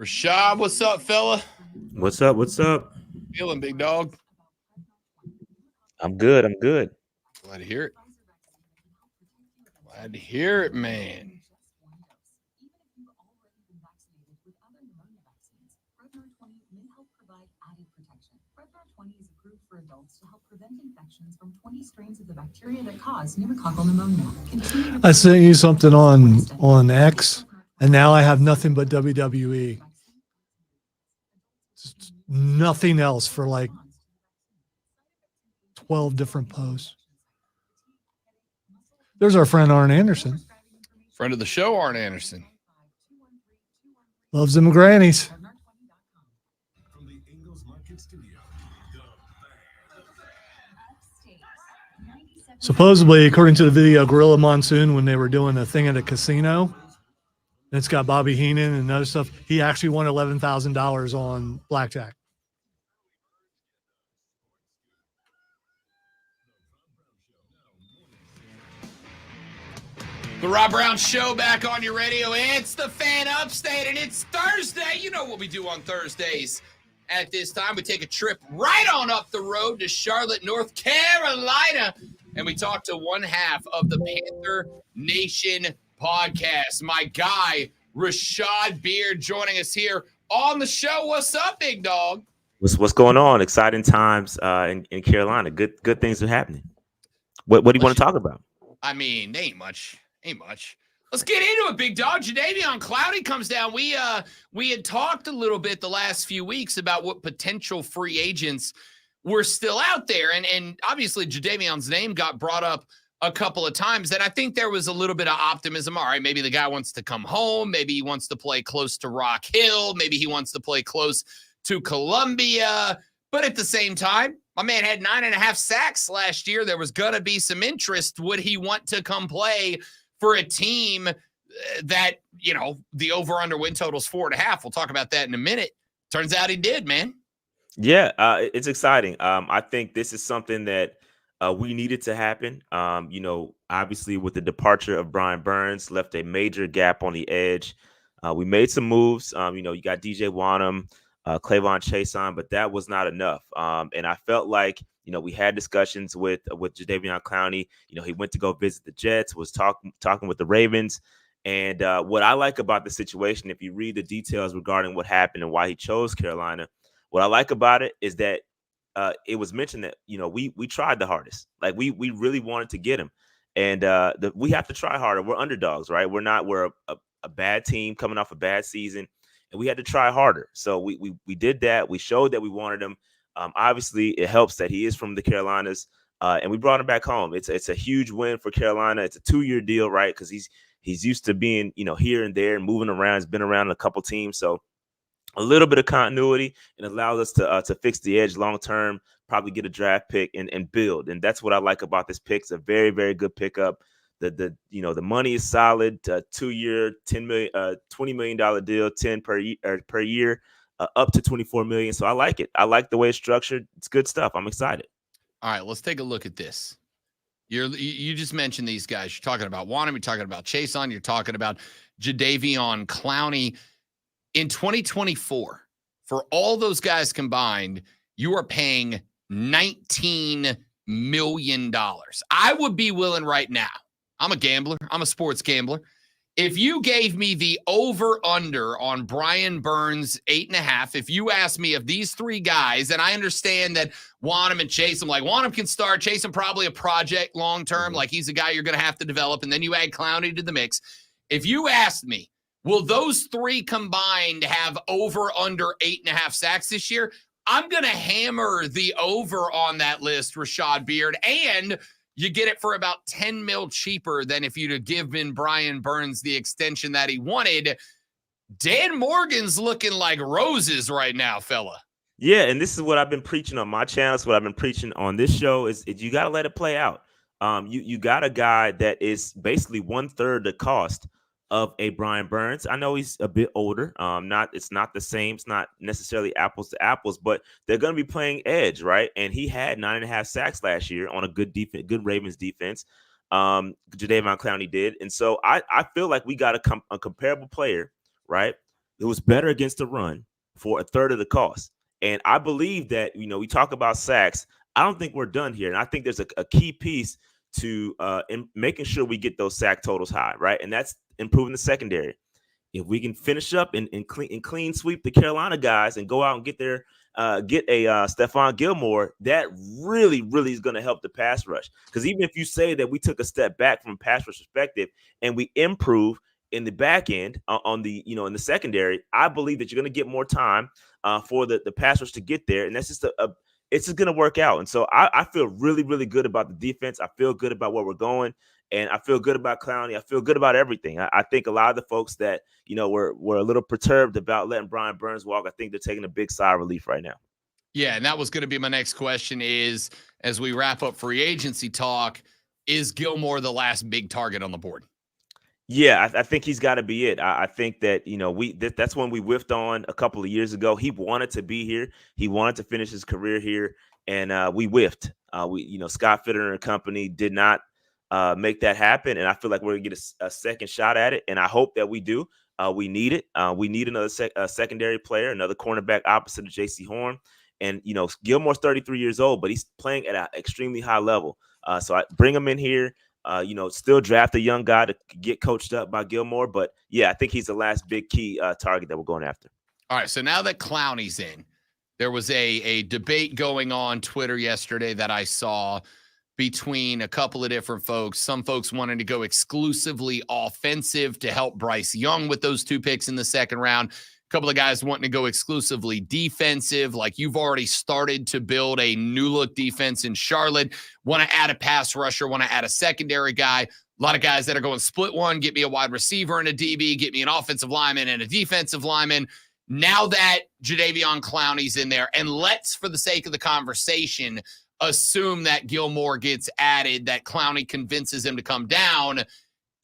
Rashad, what's up, fella? What's up? What's up? Feeling, big dog? I'm good. I'm good. Glad to hear it. Glad to hear it, man. For adults to help prevent infections from 20 strains of the bacteria that cause pneumococcal pneumonia. I sent you something on X, and now I have nothing but WWE. Just nothing else for like 12 different posts. There's our friend Arn Anderson. Friend of the show, Arn Anderson. Loves them grannies. Supposedly, according to the video, Gorilla Monsoon, when they were doing a thing at a casino, and it's got Bobby Heenan and other stuff, he actually won $11,000 on blackjack. The Rob Brown Show back on your radio. It's the Fan Upstate, and it's Thursday. You know what we do on Thursdays. At this time, we take a trip right on up the road to Charlotte, North Carolina, and we talk to one half of the Panther Nation podcast. My guy, Rashad Beard, joining us here on the show. What's up, big dog? What's going on? Exciting times in Carolina. Good things are happening. What do you want to talk about? I mean, ain't much. Let's get into it, big dog. Javon Clowney comes down. We had talked a little bit the last few weeks about what potential free agents were still out there. And obviously Jadavion's name got brought up a couple of times. And I think there was a little bit of optimism. All right, maybe the guy wants to come home. Maybe he wants to play close to Rock Hill. Maybe he wants to play close to Columbia. But at the same time, my man had 9.5 sacks last year. There was going to be some interest. Would he want to come play for a team that, you know, the over-under win total is 4.5? We'll talk about that in a minute. Turns out he did, man. Yeah, it's exciting. I think this is something that we needed to happen. Obviously with the departure of Brian Burns, left a major gap on the edge. We made some moves. You got DJ Wanham, Clavon Chason, but that was not enough. And I felt like, we had discussions with Javon Clowney. He went to go visit the Jets, was talking with the Ravens. And what I like about the situation, if you read the details regarding what happened and why he chose Carolina, what I like about it is that it was mentioned that, we tried the hardest. Like we really wanted to get him. And we have to try harder. We're underdogs, right? We're a bad team coming off a bad season, and we had to try harder. So we did that. We showed that we wanted him. Obviously, it helps that he is from the Carolinas, and we brought him back home. It's a huge win for Carolina. It's a 2-year deal, right? Because he's used to being, here and there and moving around. He's been around a couple teams, so a little bit of continuity, and allows us to fix the edge long term. Probably get a draft pick and build, and that's what I like about this pick. It's a very, very good pickup. The money is solid. 2-year, $20 million deal, 10 per year. Up to $24 million. So I like it. I like the way it's structured. It's good stuff. I'm excited. All right, let's take a look at this. You just mentioned these guys. You're talking about Wanham. You're talking about Chason. You're talking about Jadavion Clowney. In 2024, for all those guys combined, you are paying $19 million. I would be willing right now. I'm a gambler. I'm a sports gambler. If you gave me the over-under on Brian Burns 8.5, if you asked me of these three guys, and I understand that Wanham and Chason, like Wanham can start, Chason probably a project long-term, like he's a guy you're going to have to develop, and then you add Clowney to the mix. If you asked me, will those three combined have over-under 8.5 sacks this year? I'm going to hammer the over on that list, Rashad Beard, and you get it for about $10 million cheaper than if you'd have given Brian Burns the extension that he wanted. Dan Morgan's looking like roses right now, fella. Yeah, and this is what I've been preaching on my channel. It's what I've been preaching on this show is you got to let it play out. You got a guy that is basically 1/3 the cost of a Brian Burns. I know he's a bit older. It's not the same. It's not necessarily apples to apples, but they're going to be playing edge, right? And he had 9.5 sacks last year on a good defense, good Ravens defense. Jadavon Clowney did, and so I feel like we got a comparable player, right? it was better against the run for a third of the cost. And I believe that, we talk about sacks. I don't think we're done here. And I think there's a key piece to in making sure we get those sack totals high, right? And that's improving the secondary. If we can finish up and clean sweep the Carolina guys and go out and get a Stephon Gilmore, that really, really is going to help the pass rush. Because even if you say that we took a step back from a pass rush perspective and we improve in the back end on the, in the secondary, I believe that you're going to get more time for the pass rush to get there. And that's just it's just going to work out. And so I feel really, really good about the defense. I feel good about where we're going. And I feel good about Clowney. I feel good about everything. I think a lot of the folks that, were a little perturbed about letting Brian Burns walk, I think they're taking a big sigh of relief right now. Yeah, and that was going to be my next question is, as we wrap up free agency talk, is Gilmore the last big target on the board? Yeah, I think he's got to be it. I think that, that's when we whiffed on a couple of years ago. He wanted to be here. He wanted to finish his career here, and we whiffed. Scott Fitter and company did not make that happen. And I feel like we're going to get a second shot at it. And I hope that we do. We need it. We need another secondary player, another cornerback opposite of J.C. Horn. And, Gilmore's 33 years old, but he's playing at an extremely high level. So I bring him in here, still draft a young guy to get coached up by Gilmore. But, yeah, I think he's the last big key target that we're going after. All right, so now that Clowney's in, there was a debate going on Twitter yesterday that I saw between a couple of different folks. Some folks wanted to go exclusively offensive to help Bryce Young with those 2 picks in the second round. A couple of guys wanting to go exclusively defensive, like you've already started to build a new look defense in Charlotte. Want to add a pass rusher, want to add a secondary guy. A lot of guys that are going split one, get me a wide receiver and a DB, get me an offensive lineman and a defensive lineman. Now that Jadeveon Clowney's in there, and let's, for the sake of the conversation, assume that Gilmore gets added, that Clowney convinces him to come down.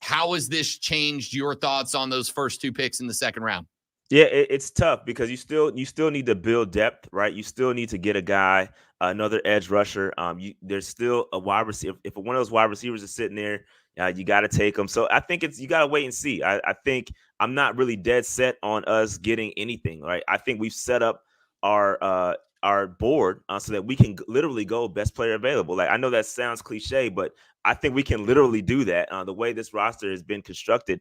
How has this changed your thoughts on those first 2 picks in the second round? Yeah, it's tough because you still need to build depth, right? You still need to get a guy, another edge rusher. There's still a wide receiver. If one of those wide receivers is sitting there, you got to take them. So I think you got to wait and see. I think I'm not really dead set on us getting anything, right? I think we've set up our board so that we can literally go best player available. Like, I know that sounds cliche, but I think we can literally do that. The way this roster has been constructed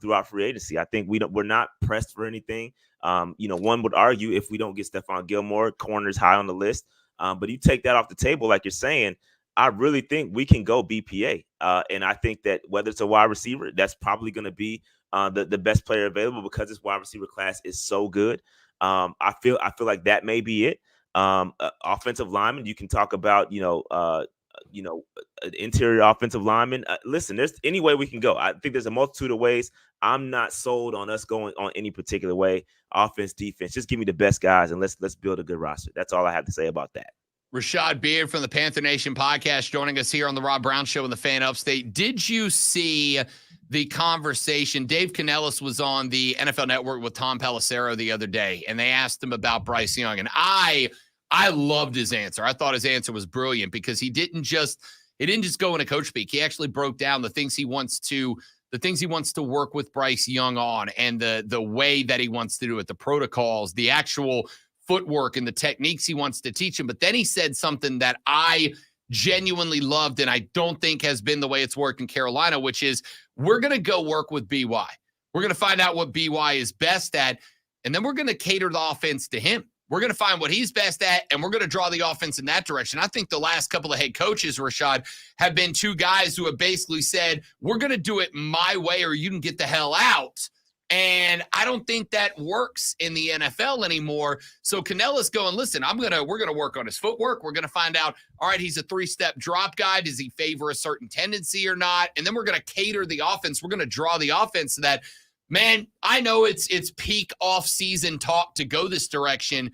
throughout free agency, I think we're not pressed for anything. One would argue if we don't get Stephon Gilmore, corner's high on the list. But you take that off the table, like you're saying, I really think we can go BPA. And I think that whether it's a wide receiver, that's probably going to be the best player available because this wide receiver class is so good. I feel like that may be it. Offensive lineman, you can talk about, interior offensive lineman. Listen, there's any way we can go. I think there's a multitude of ways. I'm not sold on us going on any particular way. Offense, defense, just give me the best guys and let's build a good roster. That's all I have to say about that. Rashad Beard from the Panther Nation podcast joining us here on the Rob Brown Show in the Fan Upstate. Did you see the conversation? Dave Canellis was on the NFL Network with Tom Pelissero the other day, and they asked him about Bryce Young. And I loved his answer. I thought his answer was brilliant because he didn't just go into coach speak. He actually broke down the things he wants to work with Bryce Young on, and the way that he wants to do it, the protocols, the actual footwork and the techniques he wants to teach him. But then he said something that I genuinely loved and I don't think has been the way it's worked in Carolina, which is we're going to go work with BY. We're going to find out what BY is best at, and then we're going to cater the offense to him. We're going to find what he's best at, and we're going to draw the offense in that direction. I think the last couple of head coaches, Rashad, have been 2 guys who have basically said, we're going to do it my way or you can get the hell out. And I don't think that works in the NFL anymore. So Canellis going, listen, we're going to work on his footwork. We're going to find out, all right, he's a 3-step drop guy. Does he favor a certain tendency or not? And then we're going to cater the offense. We're going to draw the offense to that. Man, I know it's peak off-season talk to go this direction,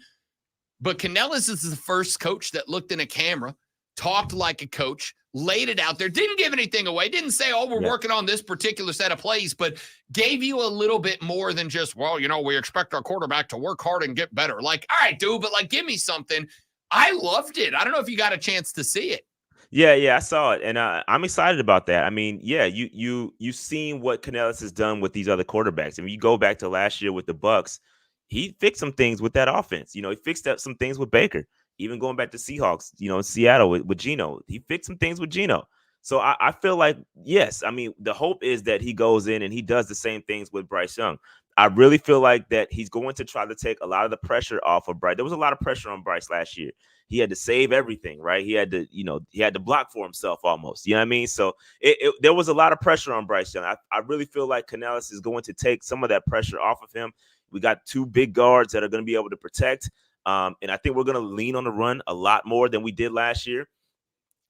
but Canellis is the first coach that looked in a camera, talked like a coach, laid it out there, didn't give anything away, didn't say, oh, we're working on this particular set of plays, but gave you a little bit more than just, well, we expect our quarterback to work hard and get better. Like, all right, dude, but give me something. I loved it. I don't know if you got a chance to see it. Yeah, I saw it, and I'm excited about that. I mean, yeah, you seen what Canellis has done with these other quarterbacks. I mean, you go back to last year with the Bucks, he fixed some things with that offense. He fixed up some things with Baker. Even going back to Seahawks, in Seattle with Geno, he fixed some things with Geno. So I feel like, yes, I mean, the hope is that he goes in and he does the same things with Bryce Young. I really feel like that he's going to try to take a lot of the pressure off of Bryce. There was a lot of pressure on Bryce last year. He had to save everything, right? He had to block for himself almost. You know what I mean? So there was a lot of pressure on Bryce Young. I really feel like Canellis is going to take some of that pressure off of him. We got two big guards that are going to be able to protect. And I think we're going to lean on the run a lot more than we did last year.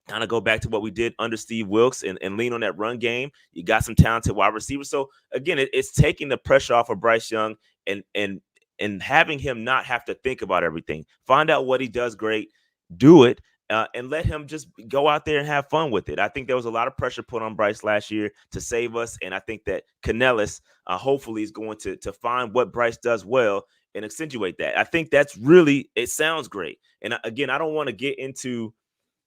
Kind of go back to what we did under Steve Wilkes and lean on that run game. You got some talented wide receivers. So again, it's taking the pressure off of Bryce Young and having him not have to think about everything. Find out what he does great, do it, and let him just go out there and have fun with it. I think there was a lot of pressure put on Bryce last year to save us, and I think that Canellis hopefully is going to find what Bryce does well and accentuate that. I think that's really, it sounds great. And again, I don't want to get into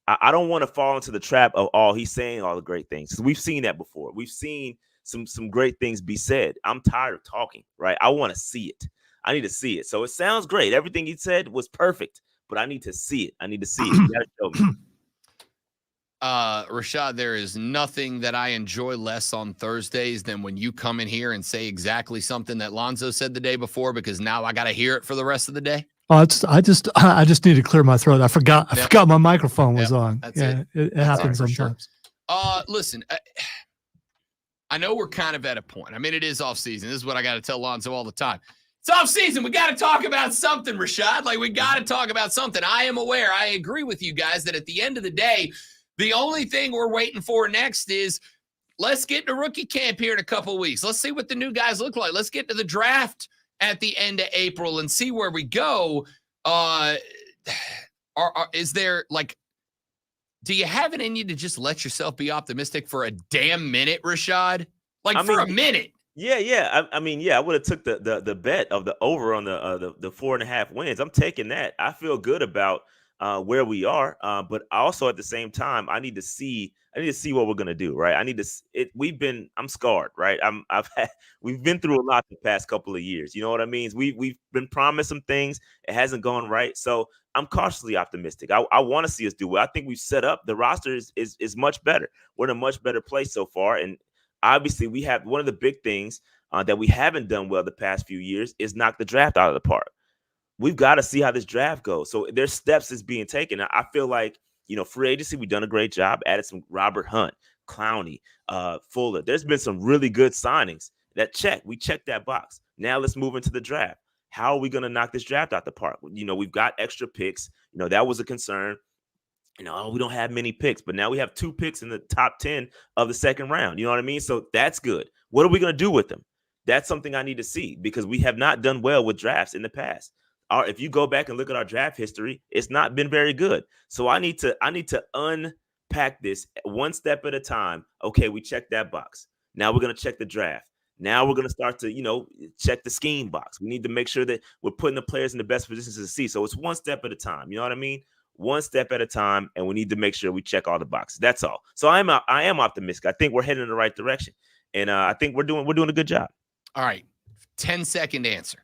I don't want to fall into the trap of, he's saying all the great things. Because we've seen that before. We've seen some great things be said. I'm tired of talking, right? I want to see it. I need to see it. So it sounds great. Everything he said was perfect, but I need to see it. I need to see it. You gotta show me. Rashad, there is nothing that I enjoy less on Thursdays than when you come in here and say exactly something that Lonzo said the day before, because now I got to hear it for the rest of the day. Oh, I just need to clear my throat. I forgot my microphone was on. That's it. It happens sometimes. Sure. Listen, I know we're kind of at a point. I mean, it is off season. This is what I got to tell Lonzo all the time. It's off season. We got to talk about something, Rashad. Like, we got to talk about something. I am aware. I agree with you guys that at the end of the day, the only thing we're waiting for next is let's get to rookie camp here in a couple of weeks. Let's see what the new guys look like. Let's get to the draft at the end of April and see where we go. Is there, like, do you have it in you to just let yourself be optimistic for a damn minute, Rashad? Like, for a minute. Yeah. I mean, I would have took the bet of the over on the 4.5 wins. I'm taking that. I feel good about where we are, but also at the same time, I need to see what we're gonna do, right? I'm scarred, right? We've been through a lot the past couple of years. You know what I mean? We've been promised some things, it hasn't gone right. So I'm cautiously optimistic. I want to see us do well. I think we've set up the roster is much better. We're in a much better place so far, and obviously we have one of the big things that we haven't done well the past few years is knock the draft out of the park. We've got to see how this draft goes. So there's steps that's being taken. I feel like, free agency, we've done a great job. Added some Robert Hunt, Clowney, Fuller. There's been some really good signings we checked that box. Now let's move into the draft. How are we going to knock this draft out the park? We've got extra picks. That was a concern. We don't have many picks, but now we have 2 picks in the top 10 of the second round. You know what I mean? So that's good. What are we going to do with them? That's something I need to see, because we have not done well with drafts in the past. If you go back and look at our draft history, it's not been very good. So I need to unpack this one step at a time. Okay, we checked that box. Now we're going to check the draft. Now we're going to start to, check the scheme box. We need to make sure that we're putting the players in the best positions to see. So it's one step at a time. You know what I mean? One step at a time, and we need to make sure we check all the boxes. That's all. So I am optimistic. I think we're heading in the right direction, and I think we're doing a good job. All right, 10-second answer.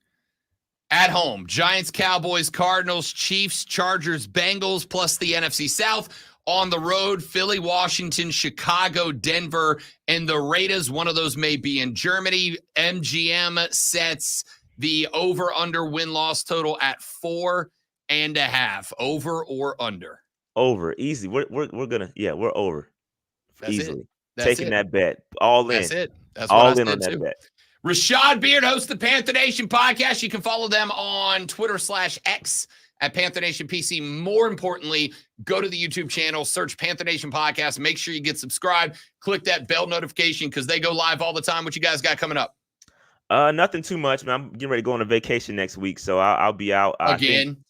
At home, Giants, Cowboys, Cardinals, Chiefs, Chargers, Bengals, plus the NFC South. On the road, Philly, Washington, Chicago, Denver, and the Raiders. One of those may be in Germany. MGM sets the over-under win-loss total at 4.5. Over or under? Over. Easy. We're over. That's easily. It. That's Taking it. that bet. All in. That's it. That's all what I in said on that too. bet. Rashad Beard hosts the Panther Nation podcast. You can follow them on Twitter/X at Panther Nation PC. More importantly, go to the YouTube channel, search Panther Nation podcast. Make sure you get subscribed. Click that bell notification because they go live all the time. What you guys got coming up? Nothing too much. I'm getting ready to go on a vacation next week, so I'll be out. Again.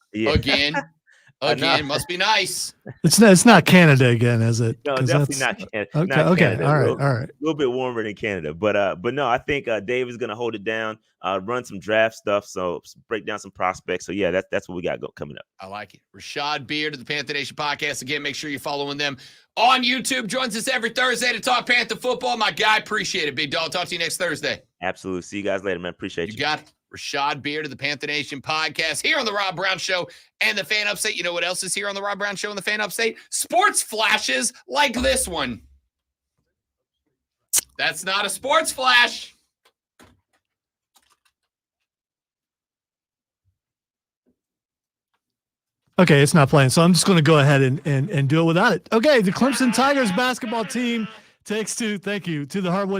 Again, must be nice. It's not Canada again, is it? No, 'Cause definitely that's- not. Okay. Not Okay. Canada. All right. A All right. little bit warmer than Canada, but no, I think Dave is gonna hold it down. Run some draft stuff, so break down some prospects. So yeah, that's what we got coming up. I like it. Rashad Beard of the Panther Nation podcast. Again, make sure you're following them on YouTube. Joins us every Thursday to talk Panther football. My guy, appreciate it, big dog. Talk to you next Thursday. Absolutely. See you guys later, man. Appreciate you. You got it. Rashad Beard of the Panther Nation podcast here on the Rob Brown Show and the Fan Upstate. You know what else is here on the Rob Brown Show and the Fan Upstate? Sports flashes like this one. That's not a sports flash. Okay, it's not playing, so I'm just going to go ahead and do it without it. Okay, the Clemson Tigers basketball team takes to the Hardwood